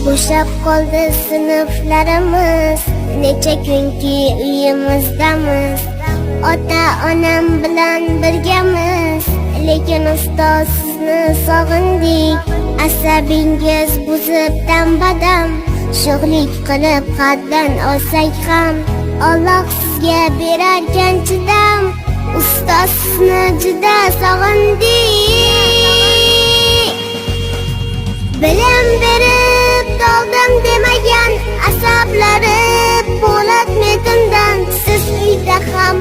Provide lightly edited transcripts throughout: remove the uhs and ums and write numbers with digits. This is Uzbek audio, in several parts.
Bo'shab qoldi sinflarimiz, necha kunki uyimizdamiz. Ota-onam bilan birgamiz, lekin ustoz sizni sog'indik. Asabingiz buzib dam-badam, sho'xlik qilib haddan olsak ham, Alloh sizga berarkan chidam. Ustoz sizni juda sog'indik. Bilim berib doldim demagan asablari po'lat metindan. Siz uyda ham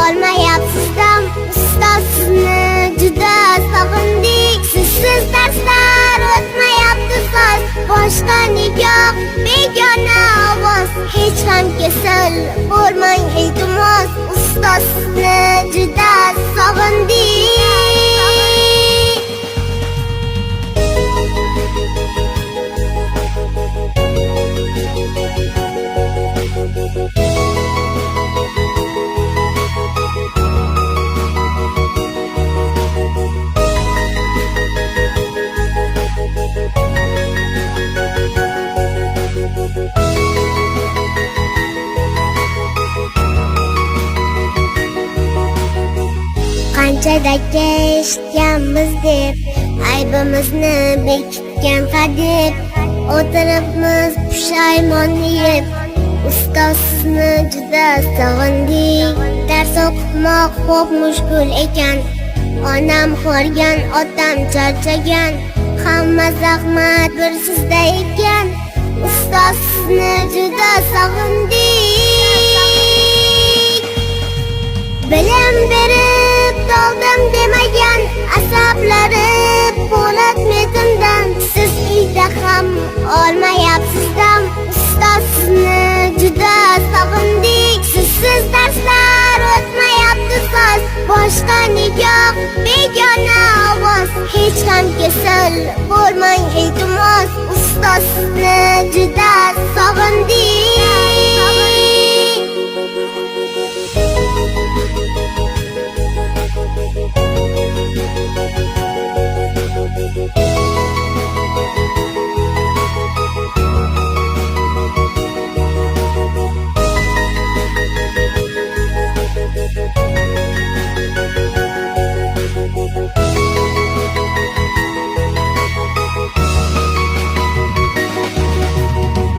olmayapsiz dam. Ustoz sizni juda sog'indik. Sizsiz darslar o'tmayapti soz, boshqa nikoh begona ovoz. Hech ham kasal bo'lmang iltimos, ustoz sizni juda sog'indik. Qanchadaka eshitganmiz deb, aybimizni bekitgan hadeb, o'tiribmiz pushaymon yeb. Ustoz sizni juda sog'indik. Dars o'qitmoq xo'p mushkul ekan, onam xo'rgan, otam charchagan. Hamma zahmat bir sizda ekan, ustoz sizni juda sog'indik. Bilim berib doldim demagan asablari po'lat metindan. Siz uyda ham olmayapsiz dam. Ustoz sizni juda sog'indik. Sizsiz darslar o'tmayapti soz, boshqa nikoh begona ovoz. Hech ham kasal bo'lmang iltimos, ustoz sizni